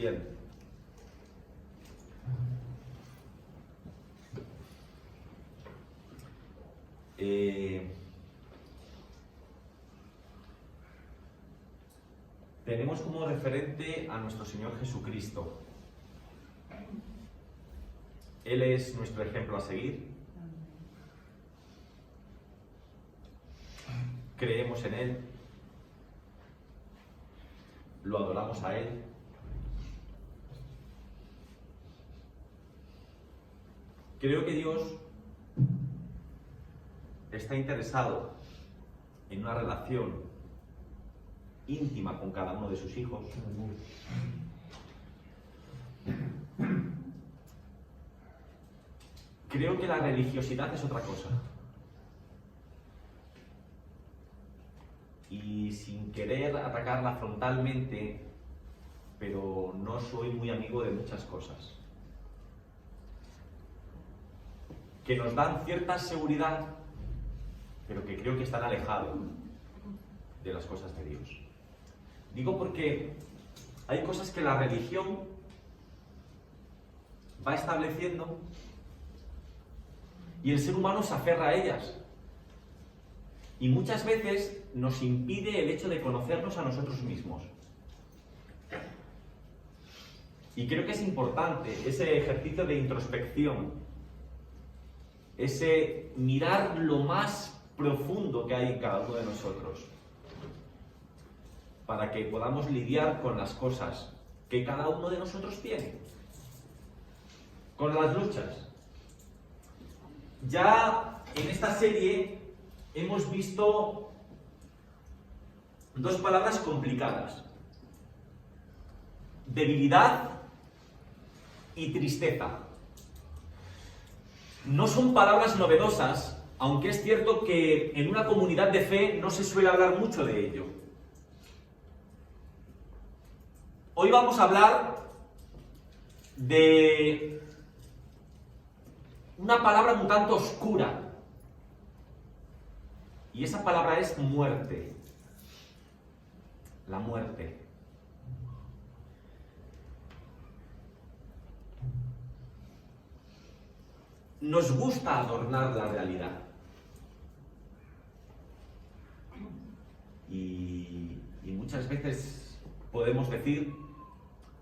Bien. Tenemos como referente a nuestro Señor Jesucristo. Él es nuestro ejemplo a seguir. Creemos en Él. Lo adoramos a Él. Creo que Dios está interesado en una relación íntima con cada uno de sus hijos. Creo que la religiosidad es otra cosa. Y sin querer atacarla frontalmente, pero no soy muy amigo de muchas cosas que nos dan cierta seguridad, pero que creo que están alejados de las cosas de Dios. Digo porque hay cosas que la religión va estableciendo y el ser humano se aferra a ellas. Y muchas veces nos impide el hecho de conocernos a nosotros mismos. Y creo que es importante ese ejercicio de introspección, ese mirar lo más profundo que hay en cada uno de nosotros, para que podamos lidiar con las cosas que cada uno de nosotros tiene, con las luchas. Ya en esta serie hemos visto dos palabras complicadas: debilidad y tristeza. No son palabras novedosas, aunque es cierto que en una comunidad de fe no se suele hablar mucho de ello. Hoy vamos a hablar de una palabra un tanto oscura, y esa palabra es muerte. La muerte. Nos gusta adornar la realidad. Y muchas veces podemos decir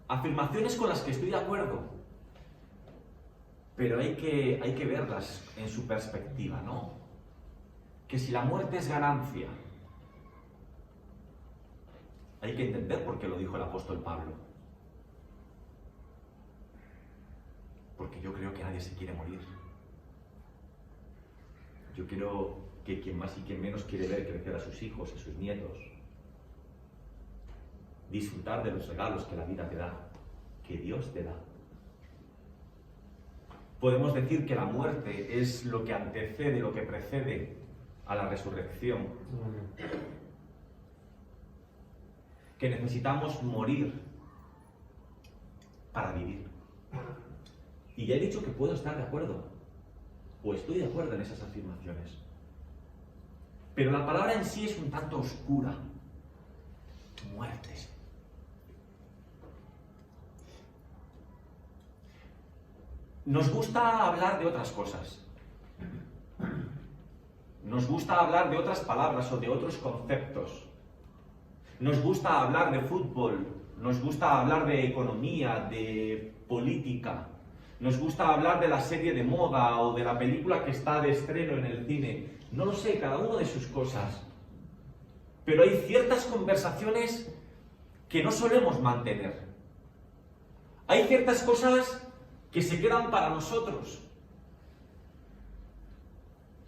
afirmaciones con las que estoy de acuerdo, pero hay que verlas en su perspectiva, ¿no? Que si la muerte es ganancia, hay que entender por qué lo dijo el apóstol Pablo. Porque yo creo que nadie se quiere morir. Yo creo que quien más y quien menos quiere ver crecer a sus hijos, a sus nietos, disfrutar de los regalos que la vida te da, que Dios te da. Podemos decir que la muerte es lo que antecede, lo que precede a la resurrección. Que necesitamos morir para vivir. Y ya he dicho que puedo estar de acuerdo, o estoy de acuerdo en esas afirmaciones. Pero la palabra en sí es un tanto oscura. Muerte. Nos gusta hablar de otras cosas. Nos gusta hablar de otras palabras o de otros conceptos. Nos gusta hablar de fútbol, nos gusta hablar de economía, de política. Nos gusta hablar de la serie de moda o de la película que está de estreno en el cine. No lo sé, cada uno de sus cosas. Pero hay ciertas conversaciones que no solemos mantener. Hay ciertas cosas que se quedan para nosotros.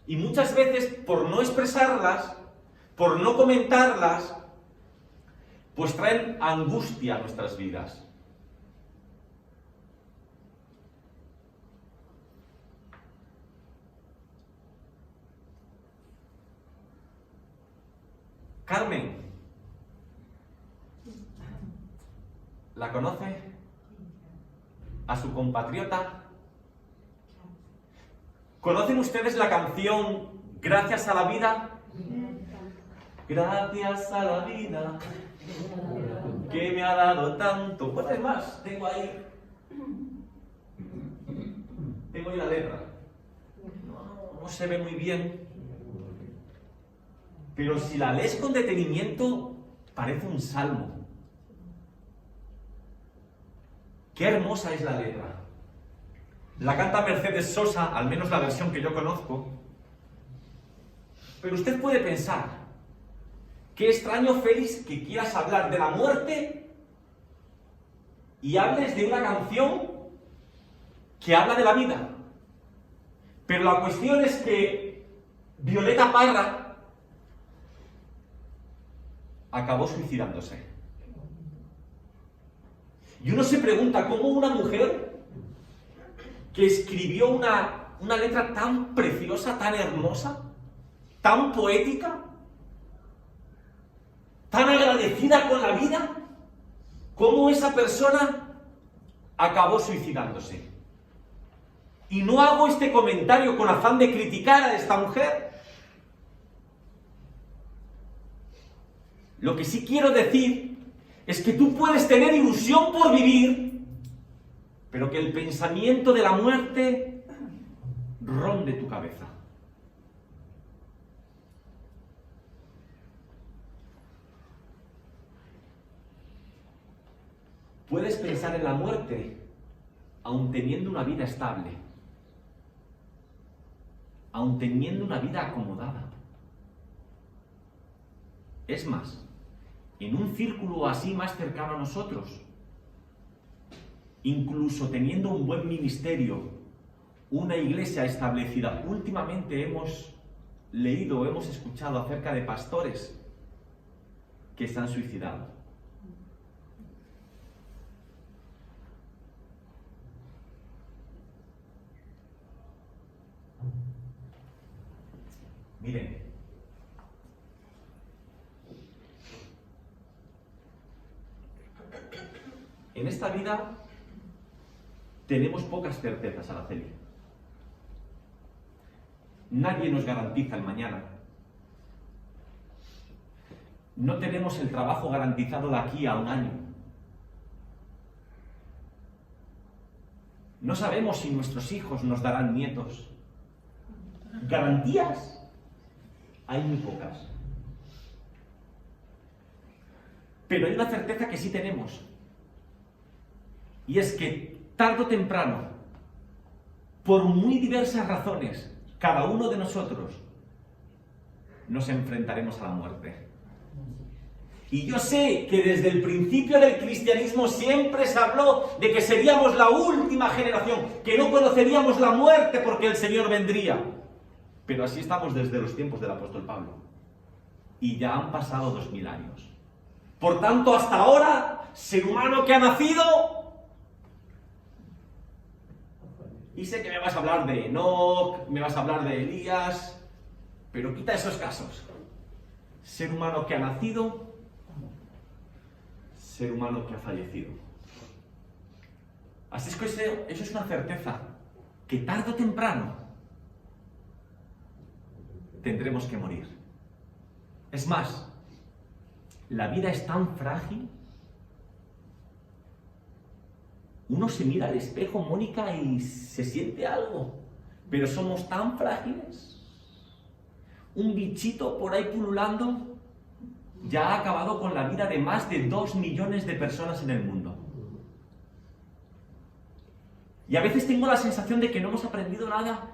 Y muchas veces, por no expresarlas, por no comentarlas, pues traen angustia a nuestras vidas. Carmen, ¿la conoce? ¿A su compatriota? ¿Conocen ustedes la canción Gracias a la vida? Gracias a la vida que me ha dado tanto. Bueno, es más, tengo ahí la letra. No se ve muy bien, pero si la lees con detenimiento, parece un salmo. Qué hermosa es la letra. La canta Mercedes Sosa, al menos la versión que yo conozco. Pero usted puede pensar, qué extraño, Félix, que quieras hablar de la muerte y hables de una canción que habla de la vida. Pero la cuestión es que Violeta Parra acabó suicidándose. Y uno se pregunta cómo una mujer que escribió una letra tan preciosa, tan hermosa, tan poética, tan agradecida con la vida, cómo esa persona acabó suicidándose. Y no hago este comentario con afán de criticar a esta mujer. Lo que sí quiero decir es que tú puedes tener ilusión por vivir, pero que el pensamiento de la muerte ronde tu cabeza. Puedes pensar en la muerte aun teniendo una vida estable, aun teniendo una vida acomodada. Es más, en un círculo así más cercano a nosotros, incluso teniendo un buen ministerio, una iglesia establecida. Últimamente hemos leído, hemos escuchado acerca de pastores que se han suicidado. Miren, en esta vida tenemos pocas certezas, Araceli. Nadie nos garantiza el mañana. No tenemos el trabajo garantizado de aquí a un año. No sabemos si nuestros hijos nos darán nietos. Garantías hay muy pocas. Pero hay una certeza que sí tenemos. Y es que tarde o temprano, por muy diversas razones, cada uno de nosotros nos enfrentaremos a la muerte. Y yo sé que desde el principio del cristianismo siempre se habló de que seríamos la última generación, que no conoceríamos la muerte porque el Señor vendría. Pero así estamos desde los tiempos del apóstol Pablo. Y ya han pasado 2000 años. Por tanto, hasta ahora, ser humano que ha nacido... Y sé que me vas a hablar de Enoc, me vas a hablar de Elías, pero quita esos casos. Ser humano que ha nacido, ser humano que ha fallecido. Así es que eso es una certeza, que tarde o temprano tendremos que morir. Es más, la vida es tan frágil. Uno se mira al espejo, Mónica, y se siente algo, pero somos tan frágiles. Un bichito por ahí pululando ya ha acabado con la vida de más de 2 millones de personas en el mundo. Y a veces tengo la sensación de que no hemos aprendido nada,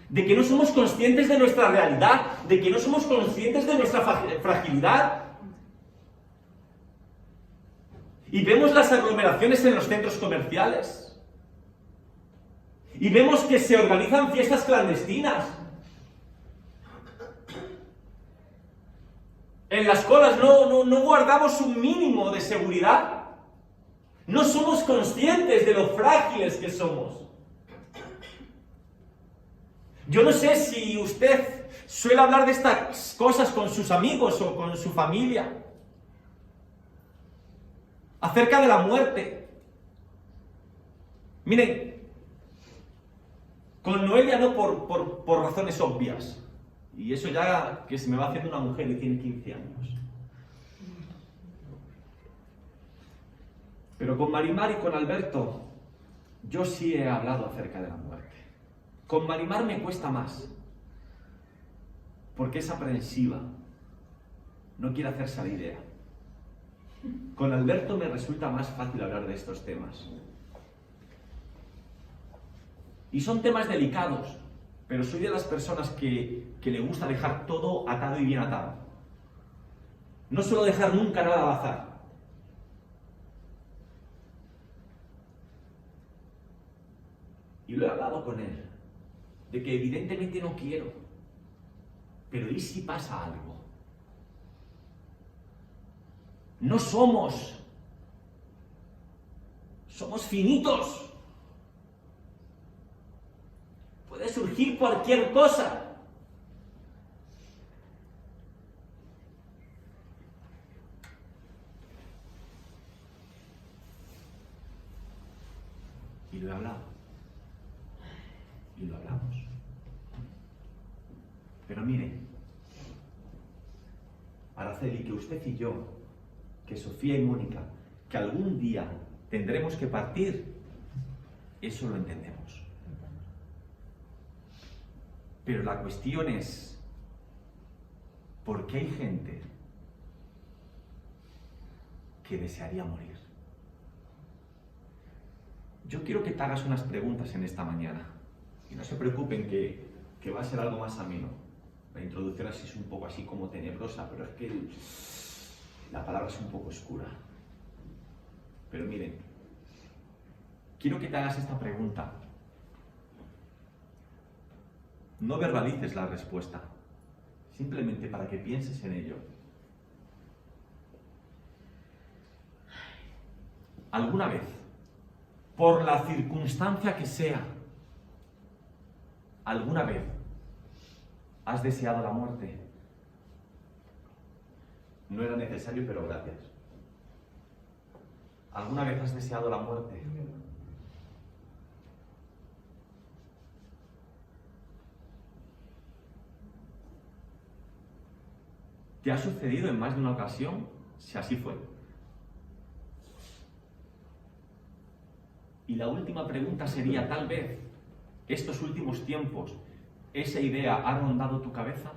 de que no somos conscientes de nuestra realidad, de que no somos conscientes de nuestra fragilidad. Y vemos las aglomeraciones en los centros comerciales. Y vemos que se organizan fiestas clandestinas. En las colas no guardamos un mínimo de seguridad. No somos conscientes de lo frágiles que somos. Yo no sé si usted suele hablar de estas cosas con sus amigos o con su familia. Acerca de la muerte. Miren, con Noelia no por razones obvias. Y eso ya que se me va haciendo una mujer y tiene 15 años. Pero con Marimar y con Alberto, yo sí he hablado acerca de la muerte. Con Marimar me cuesta más, porque es aprensiva, no quiere hacerse a la idea. Con Alberto me resulta más fácil hablar de estos temas. Y son temas delicados, pero soy de las personas que le gusta dejar todo atado y bien atado. No suelo dejar nunca nada al azar. Y lo he hablado con él, de que evidentemente no quiero, pero ¿y si pasa algo? No somos finitos. Puede surgir cualquier cosa. Y lo he hablado. Y lo hablamos. Pero miren, Araceli, que usted y yo, que Sofía y Mónica, que algún día tendremos que partir, eso lo entendemos. Pero la cuestión es, ¿por qué hay gente que desearía morir? Yo quiero que te hagas unas preguntas en esta mañana. Y no se preocupen que va a ser algo más ameno. La introducción así es un poco así como tenebrosa, pero es que la palabra es un poco oscura. Pero miren, quiero que te hagas esta pregunta. No verbalices la respuesta, simplemente para que pienses en ello. ¿Alguna vez, por la circunstancia que sea, alguna vez has deseado la muerte? No era necesario, pero gracias. ¿Alguna vez has deseado la muerte? ¿Te ha sucedido en más de una ocasión? Si así fue. Y la última pregunta sería, tal vez, estos últimos tiempos, ¿esa idea ha rondado tu cabeza?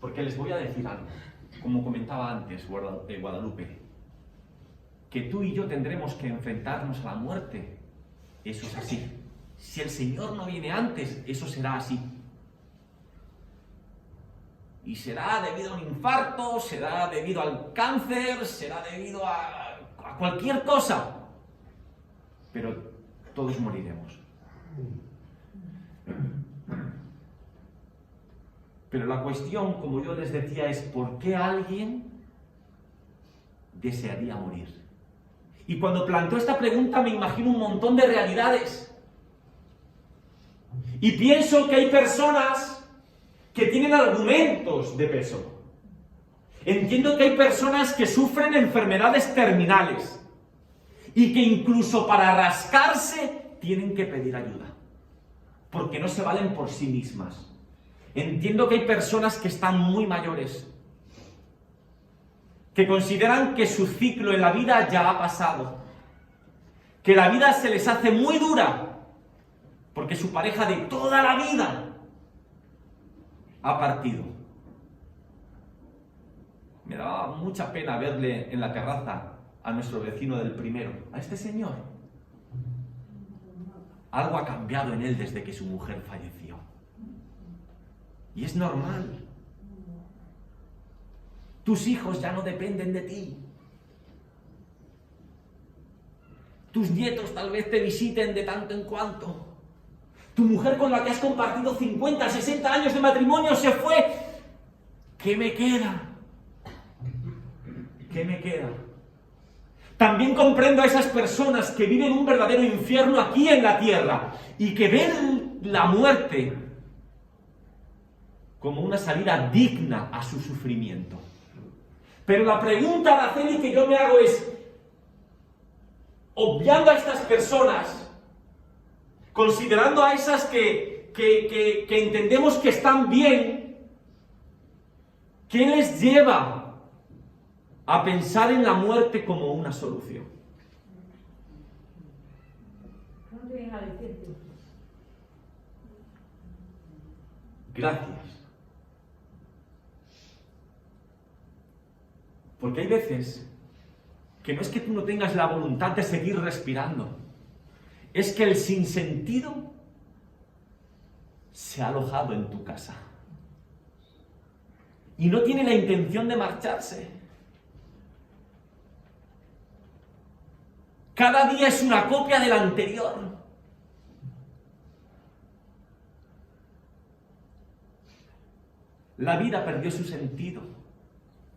Porque les voy a decir algo, como comentaba antes Guadalupe, que tú y yo tendremos que enfrentarnos a la muerte. Eso es así. Si el Señor no viene antes, eso será así. Y será debido a un infarto, será debido al cáncer, será debido a cualquier cosa. Pero todos moriremos. Pero la cuestión, como yo les decía, es ¿por qué alguien desearía morir? Y cuando planteo esta pregunta me imagino un montón de realidades. Y pienso que hay personas que tienen argumentos de peso. Entiendo que hay personas que sufren enfermedades terminales y que incluso para rascarse tienen que pedir ayuda, porque no se valen por sí mismas. Entiendo que hay personas que están muy mayores, que consideran que su ciclo en la vida ya ha pasado, que la vida se les hace muy dura, porque su pareja de toda la vida ha partido. Me daba mucha pena verle en la terraza a nuestro vecino del primero, a este señor. Algo ha cambiado en él desde que su mujer falleció. Y es normal. Tus hijos ya no dependen de ti. Tus nietos tal vez te visiten de tanto en cuanto. Tu mujer con la que has compartido 50, 60 años de matrimonio se fue. ¿Qué me queda? ¿Qué me queda? También comprendo a esas personas que viven un verdadero infierno aquí en la tierra y que ven la muerte como una salida digna a su sufrimiento. Pero la pregunta, Araceli, que yo me hago es, obviando a estas personas, considerando a esas que entendemos que están bien, ¿qué les lleva a pensar en la muerte como una solución. Gracias. Porque hay veces que no es que tú no tengas la voluntad de seguir respirando, es que el sinsentido se ha alojado en tu casa y no tiene la intención de marcharse. Cada día es una copia del anterior. La vida perdió su sentido,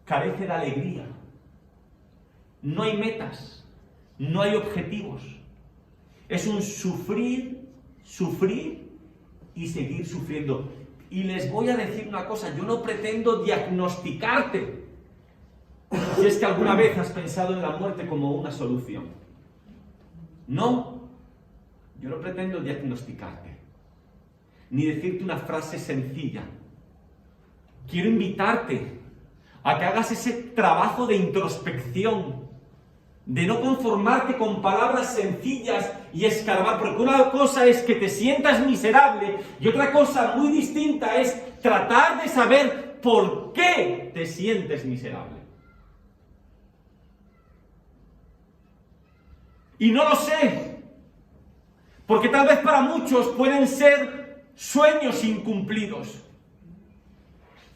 carece de alegría. No hay metas, no hay objetivos. Es un sufrir, sufrir y seguir sufriendo. Y les voy a decir una cosa, yo no pretendo diagnosticarte si es que alguna vez has pensado en la muerte como una solución. No, yo no pretendo diagnosticarte, ni decirte una frase sencilla. Quiero invitarte a que hagas ese trabajo de introspección, de no conformarte con palabras sencillas y escarbar, porque una cosa es que te sientas miserable y otra cosa muy distinta es tratar de saber por qué te sientes miserable. Y no lo sé, porque tal vez para muchos pueden ser sueños incumplidos.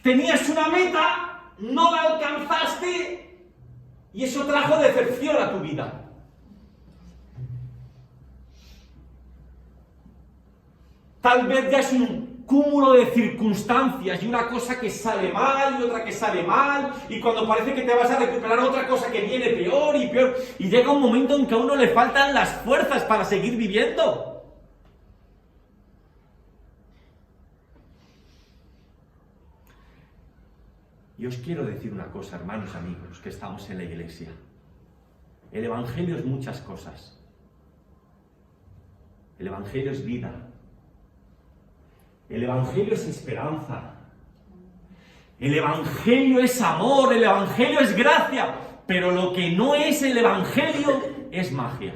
Tenías una meta, no la alcanzaste y eso trajo decepción a tu vida. Tal vez ya es un cúmulo de circunstancias y una cosa que sale mal y otra que sale mal y cuando parece que te vas a recuperar otra cosa que viene peor y peor y llega un momento en que a uno le faltan las fuerzas para seguir viviendo. Y os quiero decir una cosa, hermanos, amigos, que estamos en la iglesia. El Evangelio es muchas cosas. El Evangelio es vida. El Evangelio es esperanza. El Evangelio es amor. El Evangelio es gracia. Pero lo que no es el Evangelio es magia.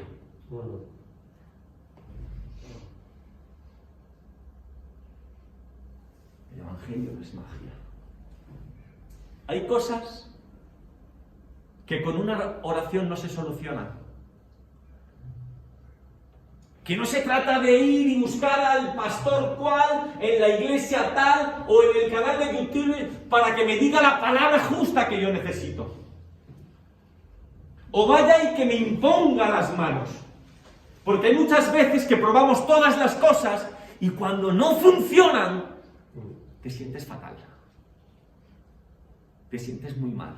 El Evangelio es magia. Hay cosas que con una oración no se solucionan. Que no se trata de ir y buscar al pastor cual, en la iglesia tal, o en el canal de YouTube, para que me diga la palabra justa que yo necesito. O vaya y que me imponga las manos. Porque hay muchas veces que probamos todas las cosas y cuando no funcionan, te sientes fatal. Te sientes muy mal.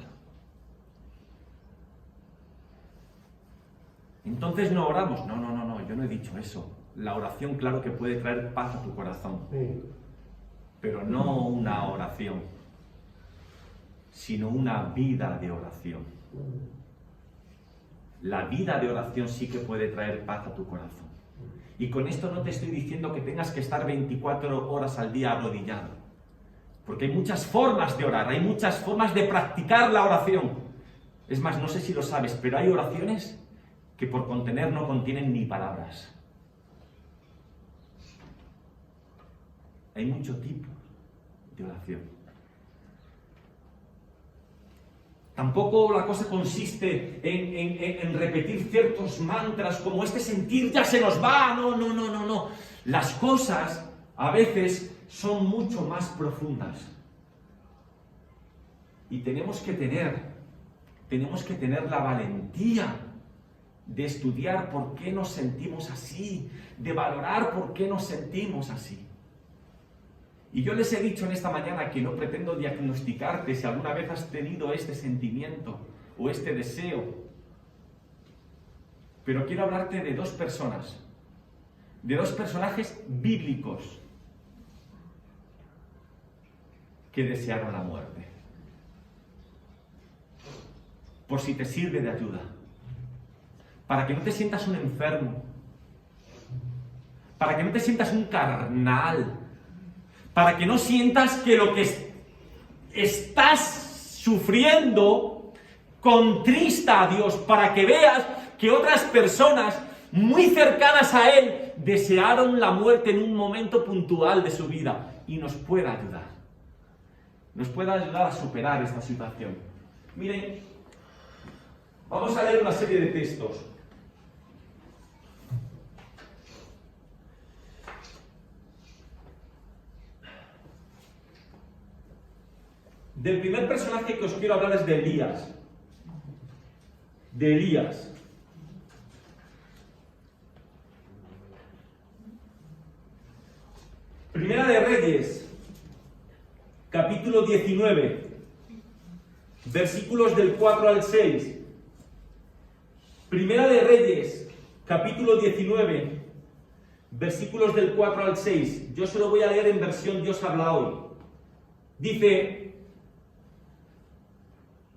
Entonces no oramos. No, yo no he dicho eso. La oración, claro que puede traer paz a tu corazón. Pero no una oración, sino una vida de oración. La vida de oración sí que puede traer paz a tu corazón. Y con esto no te estoy diciendo que tengas que estar 24 horas al día arrodillado. Porque hay muchas formas de orar, hay muchas formas de practicar la oración. Es más, no sé si lo sabes, pero hay oraciones que por contener no contienen ni palabras. Hay muchos tipos de oración. Tampoco la cosa consiste en repetir ciertos mantras como este sentir ya se nos va. No. Las cosas a veces son mucho más profundas. Y tenemos que tener la valentía de estudiar por qué nos sentimos así, de valorar por qué nos sentimos así. Y yo les he dicho en esta mañana que no pretendo diagnosticarte si alguna vez has tenido este sentimiento o este deseo. Pero quiero hablarte de dos personas, de dos personajes bíblicos que desearon la muerte. Por si te sirve de ayuda. Para que no te sientas un enfermo. Para que no te sientas un carnal. Para que no sientas que lo que estás sufriendo contrista a Dios, para que veas que otras personas muy cercanas a Él desearon la muerte en un momento puntual de su vida y nos pueda ayudar. Nos pueda ayudar a superar esta situación. Miren, vamos a leer una serie de textos. Del primer personaje que os quiero hablar es de Elías. De Elías. Primera de Reyes, capítulo 19, versículos del 4 al 6. Primera de Reyes, capítulo 19, versículos del 4 al 6. Yo se lo voy a leer en versión Dios habla hoy. Dice: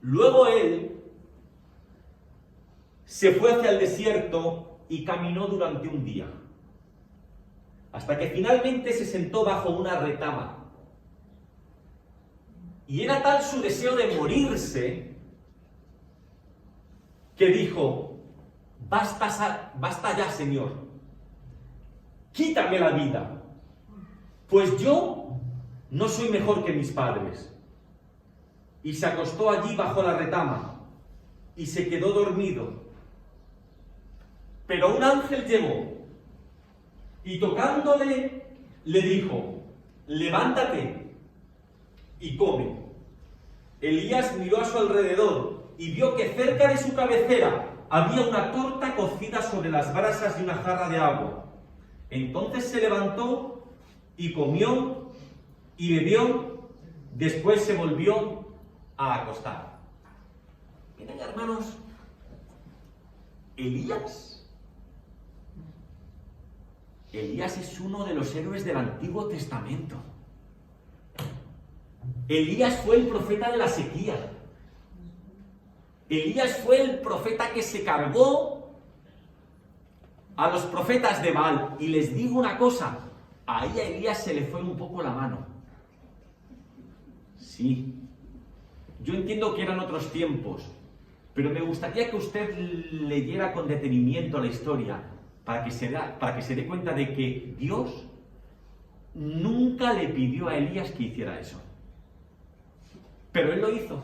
luego él se fue hacia el desierto y caminó durante un día, hasta que finalmente se sentó bajo una retama. Y era tal su deseo de morirse que dijo: basta ya, Señor, quítame la vida, pues yo no soy mejor que mis padres. Y se acostó allí bajo la retama y se quedó dormido. Pero un ángel llegó y tocándole le dijo: levántate y come. Elías miró a su alrededor y vio que cerca de su cabecera había una torta cocida sobre las brasas y una jarra de agua. Entonces se levantó y comió y bebió, después se volvió a acostar. Miren, hermanos, Elías es uno de los héroes del Antiguo Testamento. Elías fue el profeta de la sequía. Elías fue el profeta que se cargó a los profetas de Baal. Y les digo una cosa, ahí a Elías se le fue un poco la mano. Sí, yo entiendo que eran otros tiempos, pero me gustaría que usted leyera con detenimiento la historia para que se dé cuenta de que Dios nunca le pidió a Elías que hiciera eso. Pero él lo hizo.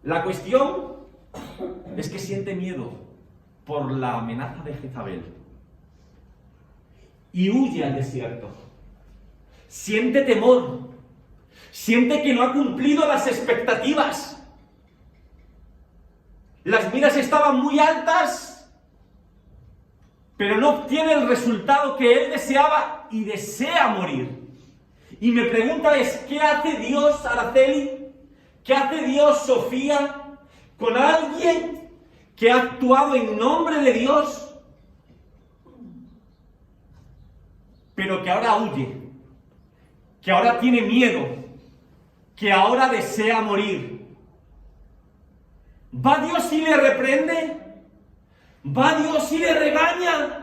La cuestión es que siente miedo por la amenaza de Jezabel y huye al desierto. Siente temor, siente que no ha cumplido las expectativas. Las miras estaban muy altas, pero no obtiene el resultado que él deseaba y desea morir. Y me pregunta es, ¿qué hace Dios, Araceli? ¿Qué hace Dios, Sofía, con alguien que ha actuado en nombre de Dios, pero que ahora huye, que ahora tiene miedo, que ahora desea morir? ¿Va Dios y le reprende? ¿Va Dios y le regaña?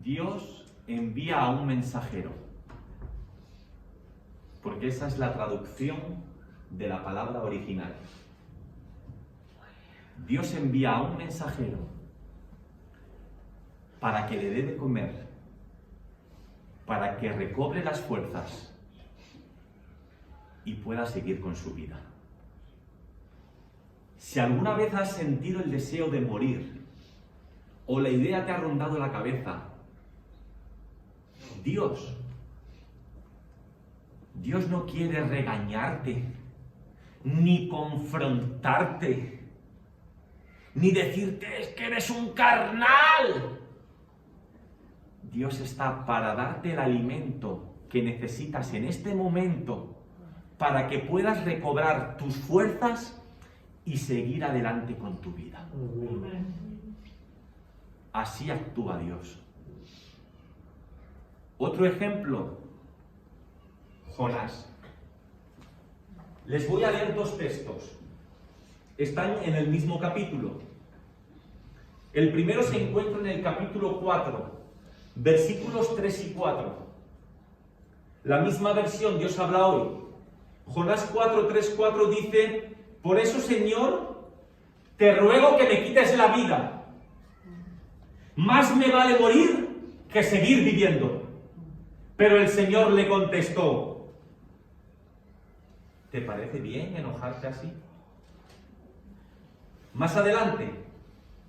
Dios envía a un mensajero, porque esa es la traducción de la palabra original. Dios envía a un mensajero para que le dé de comer, para que recobre las fuerzas y pueda seguir con su vida. Si alguna vez has sentido el deseo de morir o la idea te ha rondado la cabeza, Dios no quiere regañarte, ni confrontarte, ni decirte es que eres un carnal. Dios está para darte el alimento que necesitas en este momento para que puedas recobrar tus fuerzas y seguir adelante con tu vida. Así actúa Dios. Otro ejemplo, Jonás. Les voy a leer dos textos. Están en el mismo capítulo. El primero se encuentra en el capítulo 4, versículos 3 y 4. La misma versión Dios habla hoy. Jonás 4, 3, 4 dice: por eso, Señor, te ruego que me quites la vida. Más me vale morir que seguir viviendo. Pero el Señor le contestó: ¿te parece bien enojarte así? Más adelante,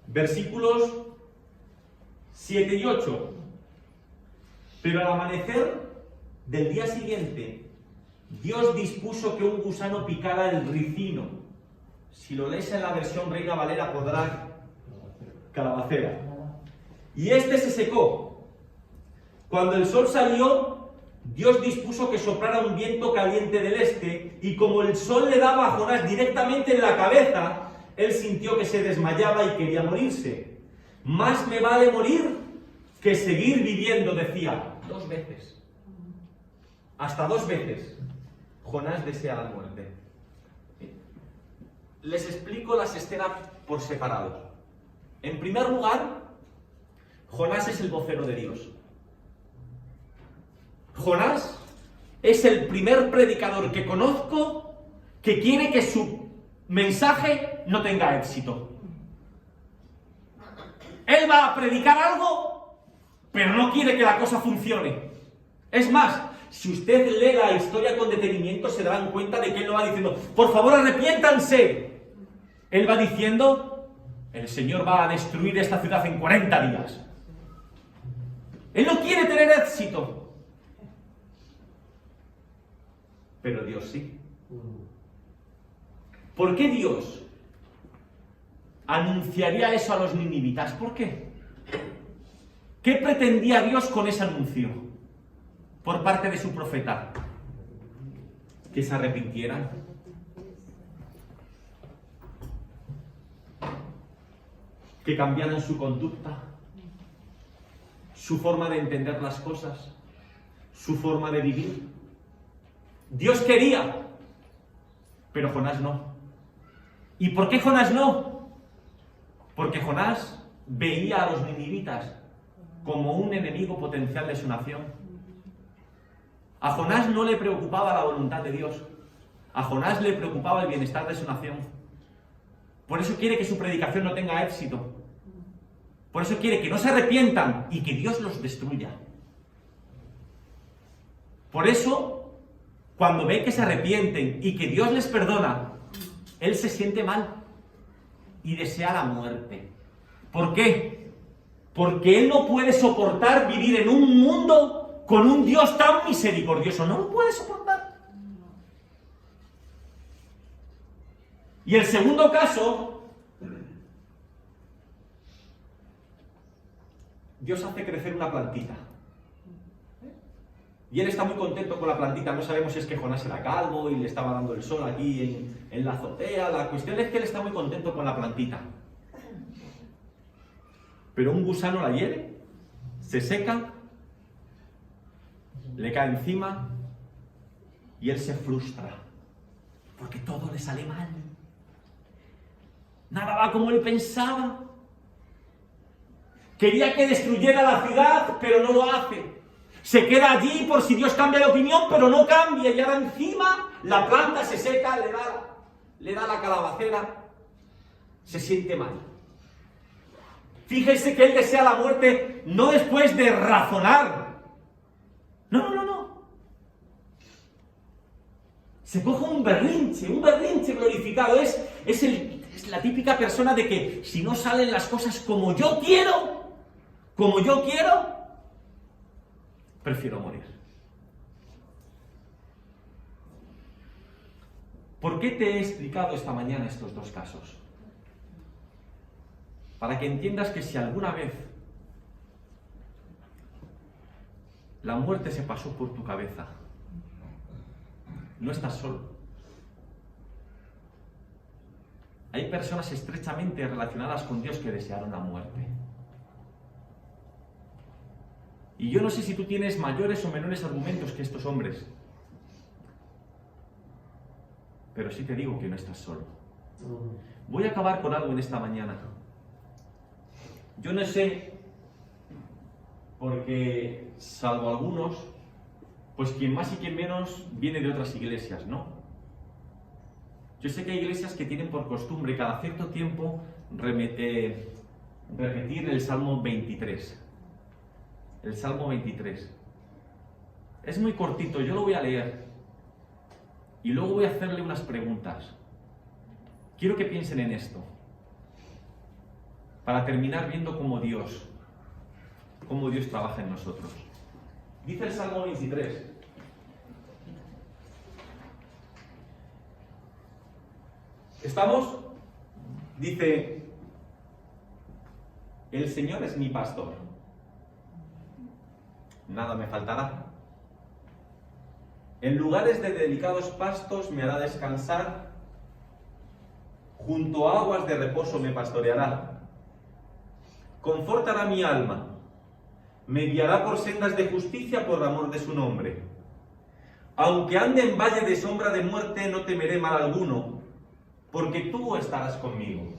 versículos 7 y 8. Pero al amanecer del día siguiente, Dios dispuso que un gusano picara el ricino. Si lo lees en la versión Reina Valera, podrá calabacera. Y este se secó. Cuando el sol salió, Dios dispuso que soplara un viento caliente del este, y como el sol le daba a Jonás directamente en la cabeza, él sintió que se desmayaba y quería morirse. Más me vale morir que seguir viviendo, decía. 2 veces. Hasta 2 veces. Jonás desea la muerte. Les explico las escenas por separado. En primer lugar, Jonás es el vocero de Dios. Jonás es el primer predicador que conozco que quiere que su mensaje no tenga éxito. Él va a predicar algo, pero no quiere que la cosa funcione. Es más, si usted lee la historia con detenimiento, se darán cuenta de que él no va diciendo: por favor, arrepiéntanse. Él va diciendo: el Señor va a destruir esta ciudad en 40 días. Él no quiere tener éxito. Pero Dios sí. ¿Por qué Dios anunciaría eso a los ninivitas? ¿Por qué? ¿Qué pretendía Dios con ese anuncio por parte de su profeta? Que se arrepintieran. Que cambiaran su conducta, su forma de entender las cosas, su forma de vivir. Dios quería, pero Jonás no. ¿Y por qué Jonás no? Porque Jonás veía a los ninivitas como un enemigo potencial de su nación. A Jonás no le preocupaba la voluntad de Dios. A Jonás le preocupaba el bienestar de su nación. Por eso quiere que su predicación no tenga éxito. Por eso quiere que no se arrepientan y que Dios los destruya. Por eso, cuando ve que se arrepienten y que Dios les perdona, él se siente mal y desea la muerte. ¿Por qué? Porque él no puede soportar vivir en un mundo con un Dios tan misericordioso. No lo puede soportar. Y el segundo caso, Dios hace crecer una plantita. Y él está muy contento con la plantita. No sabemos si es que Jonás era calvo y le estaba dando el sol aquí en la azotea. La cuestión es que él está muy contento con la plantita. Pero un gusano la hiere, se seca, le cae encima y él se frustra. Porque todo le sale mal. Nada va como él pensaba. Quería que destruyera la ciudad, pero no lo hace. Se queda allí por si Dios cambia de opinión, pero no cambia. Y ahora encima la planta se seca, le da la calabacera. Se siente mal. Fíjese que él desea la muerte no después de razonar. No. Se coge un berrinche glorificado. Es la típica persona de que si no salen las cosas como yo quiero, prefiero morir. ¿Por qué te he explicado esta mañana estos 2 casos? Para que entiendas que si alguna vez la muerte se pasó por tu cabeza, no estás solo. Hay personas estrechamente relacionadas con Dios que desearon la muerte. Y yo no sé si tú tienes mayores o menores argumentos que estos hombres, pero sí te digo que no estás solo. Voy a acabar con algo en esta mañana. Yo no sé, porque salvo algunos, pues quien más y quien menos viene de otras iglesias, ¿no? Yo sé que hay iglesias que tienen por costumbre cada cierto tiempo repetir el Salmo 23. El Salmo 23. Es muy cortito, yo lo voy a leer. Y luego voy a hacerle unas preguntas. Quiero que piensen en esto. Para terminar viendo cómo Dios trabaja en nosotros. Dice el Salmo 23. ¿Estamos? Dice, el Señor es mi pastor. Nada me faltará. En lugares de delicados pastos me hará descansar. Junto a aguas de reposo me pastoreará. Confortará mi alma. Me guiará por sendas de justicia por amor de su nombre. Aunque ande en valle de sombra de muerte, no temeré mal alguno, porque tú estarás conmigo.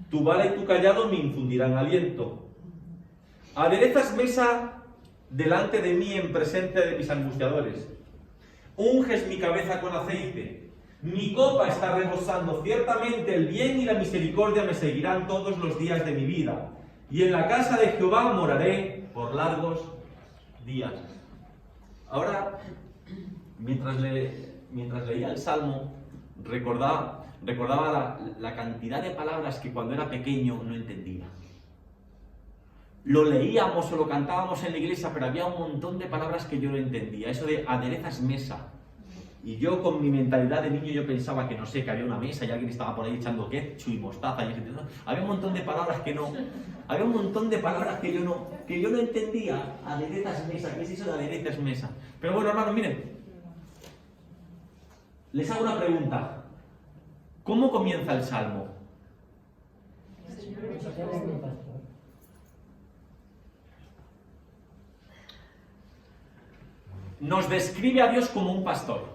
Tu vara y tu callado me infundirán aliento. Aderezas mesa delante de mí en presencia de mis angustiadores. Unges mi cabeza con aceite. Mi copa está rebosando. Ciertamente el bien y la misericordia me seguirán todos los días de mi vida. Y en la casa de Jehová moraré por largos días. Ahora, mientras leía el Salmo, recordaba la cantidad de palabras que cuando era pequeño no entendía. Lo leíamos o lo cantábamos en la iglesia, pero había un montón de palabras que yo no entendía. Eso de aderezas mesa. Y yo con mi mentalidad de niño yo pensaba que no sé, que había una mesa y alguien estaba por ahí echando ketchup y mostaza. Y había un montón de palabras que no. Había un montón de palabras que yo no entendía. Aderezas mesa, ¿qué es eso de aderezas mesa? Pero bueno, hermanos, miren. Les hago una pregunta. ¿Cómo comienza el Salmo? Nos describe a Dios como un pastor.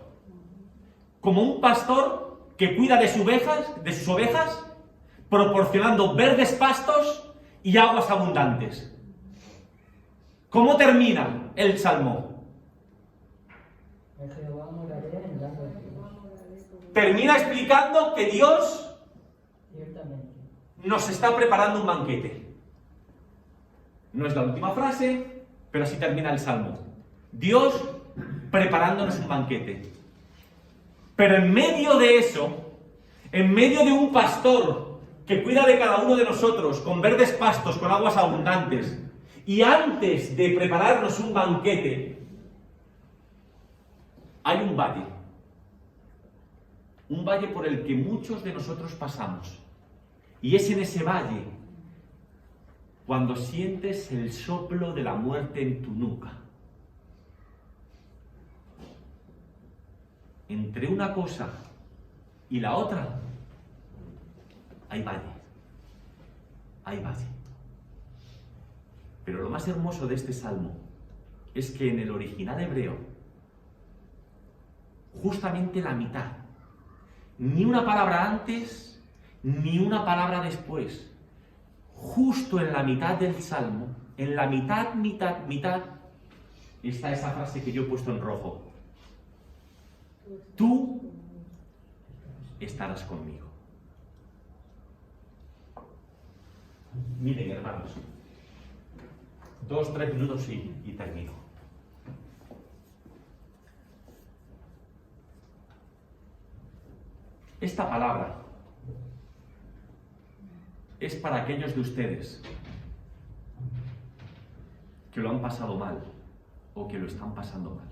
Como un pastor que cuida de sus ovejas, proporcionando verdes pastos y aguas abundantes. ¿Cómo termina el Salmo? Termina explicando que Dios nos está preparando un banquete. No es la última frase, pero así termina el Salmo. Dios preparándonos un banquete. Pero en medio de eso, en medio de un pastor que cuida de cada uno de nosotros con verdes pastos, con aguas abundantes, y antes de prepararnos un banquete, hay un valle. Un valle por el que muchos de nosotros pasamos. Y es en ese valle cuando sientes el soplo de la muerte en tu nuca. Entre una cosa y la otra hay valle. Hay valle. Pero lo más hermoso de este salmo es que en el original hebreo, justamente la mitad, ni una palabra antes, ni una palabra después, justo en la mitad del salmo, en la mitad, está esa frase que yo he puesto en rojo. Tú estarás conmigo. Miren, hermanos, 2-3 minutos y termino. Esta palabra es para aquellos de ustedes que lo han pasado mal o que lo están pasando mal.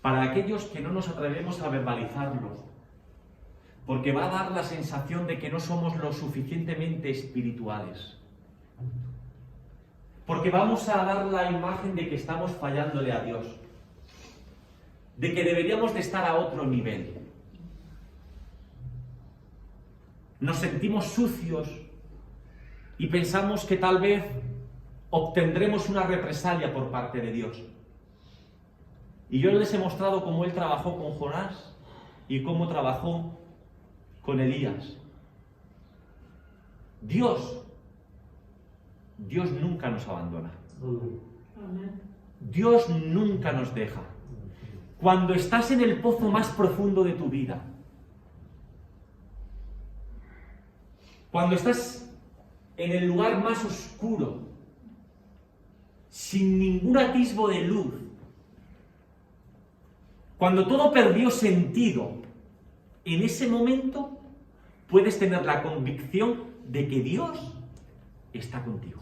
Para aquellos que no nos atrevemos a verbalizarlo, porque va a dar la sensación de que no somos lo suficientemente espirituales. Porque vamos a dar la imagen de que estamos fallándole a Dios, de que deberíamos de estar a otro nivel. Nos sentimos sucios y pensamos que tal vez obtendremos una represalia por parte de Dios. Y yo les he mostrado cómo Él trabajó con Jonás y cómo trabajó con Elías. Dios nunca nos abandona. Dios nunca nos deja. Cuando estás en el pozo más profundo de tu vida, cuando estás en el lugar más oscuro, sin ningún atisbo de luz, cuando todo perdió sentido, en ese momento puedes tener la convicción de que Dios está contigo.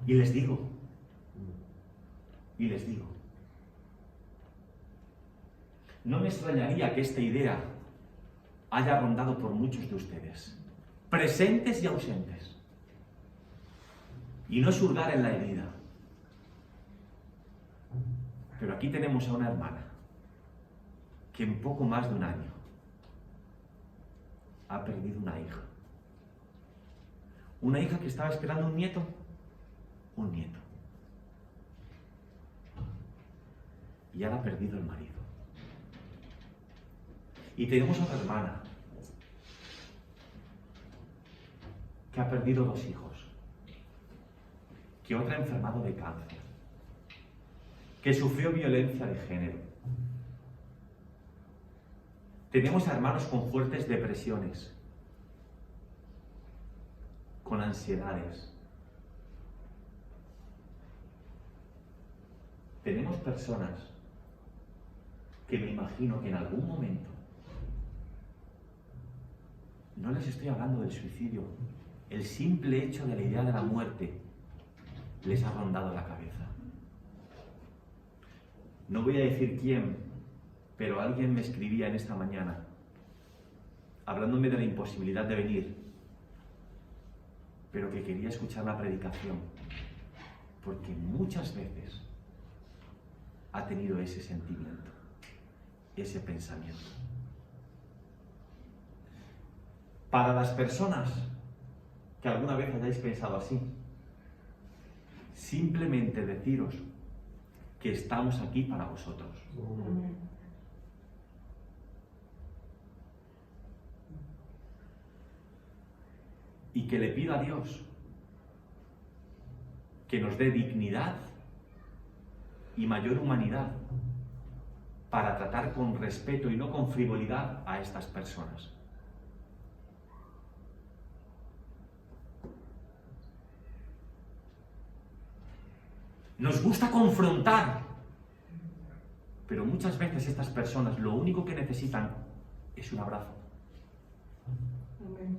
Y les digo, no me extrañaría que esta idea haya rondado por muchos de ustedes, presentes y ausentes. Y no es hurgar en la herida. Pero aquí tenemos a una hermana que en poco más de un año ha perdido una hija. Una hija que estaba esperando un nieto. Y ahora ha perdido el marido. Y tenemos a otra hermana que ha perdido 2 hijos, que otra ha enfermado de cáncer, que sufrió violencia de género. Tenemos a hermanos con fuertes depresiones, con ansiedades. Tenemos personas que me imagino que en algún momento, no les estoy hablando del suicidio, el simple hecho de la idea de la muerte les ha rondado la cabeza. No voy a decir quién, pero alguien me escribía en esta mañana, hablándome de la imposibilidad de venir, pero que quería escuchar la predicación, porque muchas veces ha tenido ese sentimiento, ese pensamiento. Para las personas que alguna vez hayáis pensado así, simplemente deciros que estamos aquí para vosotros. Y que le pido a Dios que nos dé dignidad y mayor humanidad para tratar con respeto y no con frivolidad a estas personas. Nos gusta confrontar, pero muchas veces estas personas lo único que necesitan es un abrazo. Amén.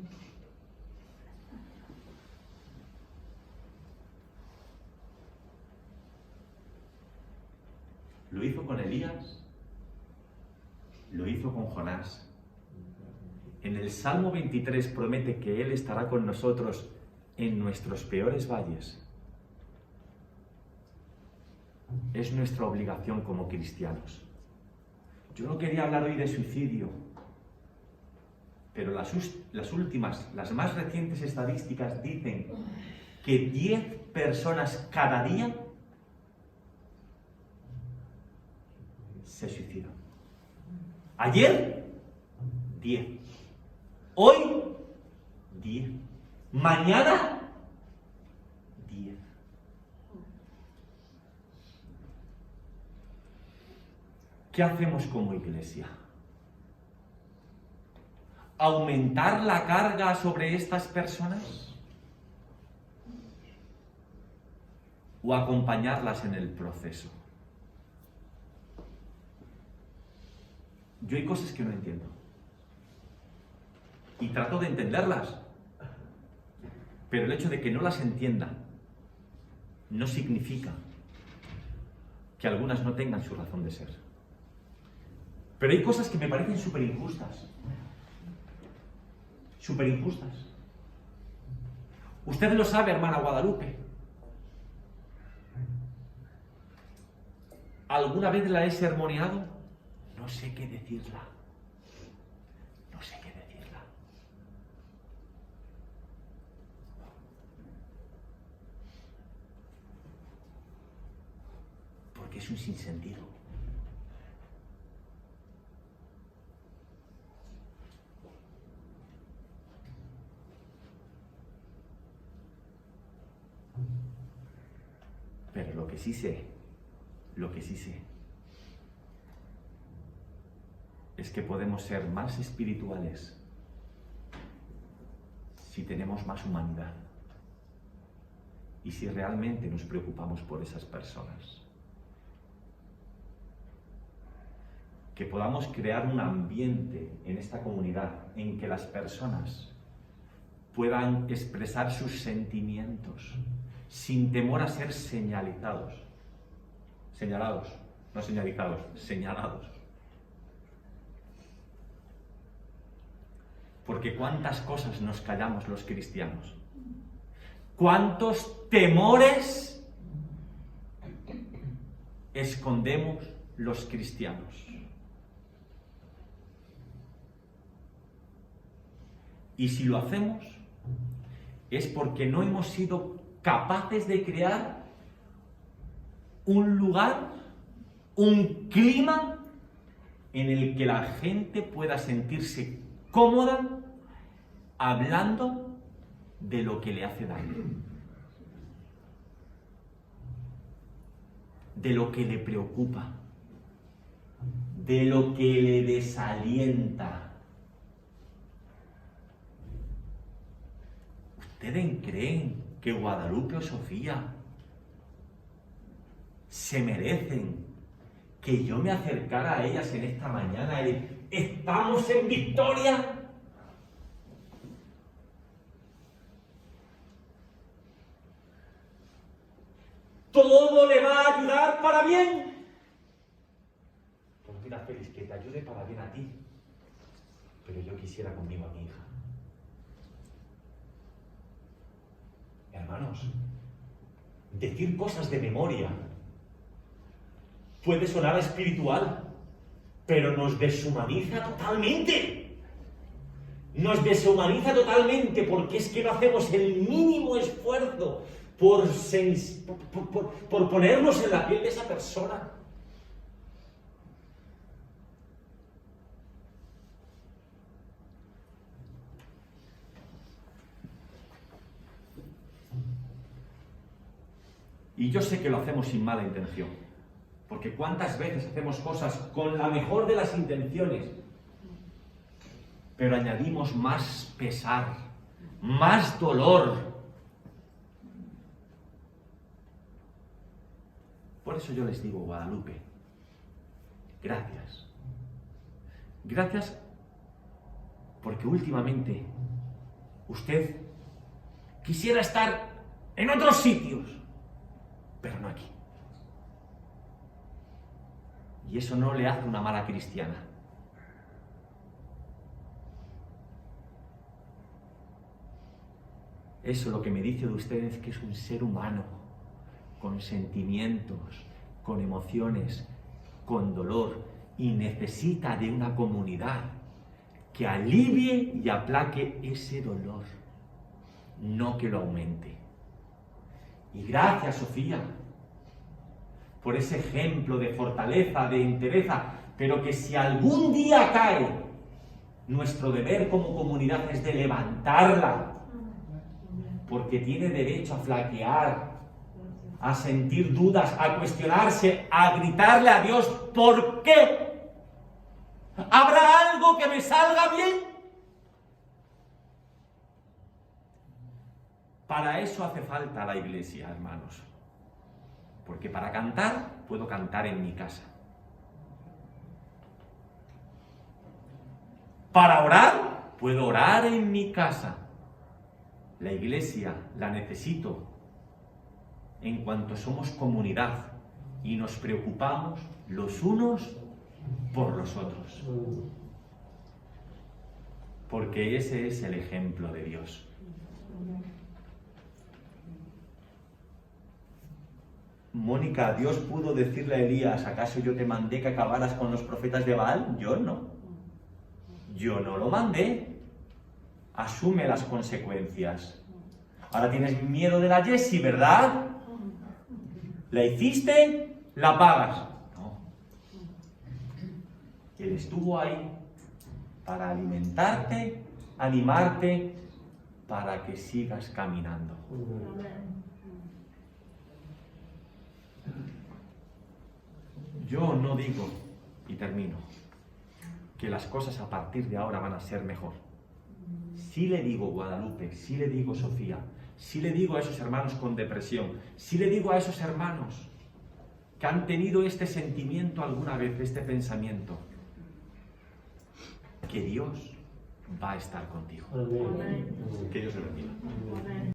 Lo hizo con Elías, lo hizo con Jonás. En el Salmo 23 promete que Él estará con nosotros en nuestros peores valles. Es nuestra obligación como cristianos. Yo no quería hablar hoy de suicidio, pero las últimas, las más recientes estadísticas dicen que 10 personas cada día se suicidan. Ayer, 10. Hoy, 10. Mañana, 10. ¿Qué hacemos como iglesia? ¿Aumentar la carga sobre estas personas? ¿O acompañarlas en el proceso? Yo hay cosas que no entiendo. Y trato de entenderlas. Pero el hecho de que no las entienda no significa que algunas no tengan su razón de ser. Pero hay cosas que me parecen súper injustas. Súper injustas. Usted lo sabe, hermana Guadalupe. ¿Alguna vez la he sermoneado? No sé qué decirla. No sé qué decirla. Porque es un sinsentido. que sí sé, es que podemos ser más espirituales si tenemos más humanidad y si realmente nos preocupamos por esas personas. Que podamos crear un ambiente en esta comunidad en que las personas puedan expresar sus sentimientos sin temor a ser señalados, no señalizados, señalados. Porque cuántas cosas nos callamos los cristianos, cuántos temores escondemos los cristianos. Y si lo hacemos, es porque no hemos sido capaces de crear un lugar, un clima en el que la gente pueda sentirse cómoda hablando de lo que le hace daño, de lo que le preocupa, de lo que le desalienta. ¿Ustedes creen que Guadalupe o Sofía se merecen que yo me acercara a ellas en esta mañana y estamos en victoria? Todo le va a ayudar para bien. Pues mira, Félix, que te ayude para bien a ti, pero yo quisiera conmigo a mi hija. Hermanos, decir cosas de memoria puede sonar espiritual, pero nos deshumaniza totalmente. Nos deshumaniza totalmente porque es que no hacemos el mínimo esfuerzo por ponernos en la piel de esa persona. Y yo sé que lo hacemos sin mala intención, porque cuántas veces hacemos cosas con la mejor de las intenciones, pero añadimos más pesar, más dolor. Por eso yo les digo, Guadalupe, gracias. Gracias porque últimamente usted quisiera estar en otros sitios, pero no aquí. Y eso no le hace una mala cristiana. Eso lo que me dice de usted es que es un ser humano, con sentimientos, con emociones, con dolor, y necesita de una comunidad que alivie y aplaque ese dolor, no que lo aumente. Y gracias, Sofía, por ese ejemplo de fortaleza, de entereza, pero que si algún día cae, nuestro deber como comunidad es de levantarla, porque tiene derecho a flaquear, a sentir dudas, a cuestionarse, a gritarle a Dios, ¿por qué? ¿Habrá algo que me salga bien? Para eso hace falta la iglesia, hermanos. Porque para cantar, puedo cantar en mi casa. Para orar, puedo orar en mi casa. La iglesia la necesito en cuanto somos comunidad y nos preocupamos los unos por los otros. Porque ese es el ejemplo de Dios. Mónica, ¿Dios pudo decirle a Elías, ¿acaso yo te mandé que acabaras con los profetas de Baal? Yo no. Yo no lo mandé. Asume las consecuencias. Ahora tienes miedo de la Jessie, ¿verdad? La hiciste, la pagas. No. Él estuvo ahí para alimentarte, animarte, para que sigas caminando. Yo no digo, y termino, que las cosas a partir de ahora van a ser mejor. Sí le digo, Guadalupe, sí le digo, Sofía, sí le digo a esos hermanos con depresión, sí le digo a esos hermanos que han tenido este sentimiento alguna vez, este pensamiento, que Dios va a estar contigo. Amén. Que Dios le bendiga.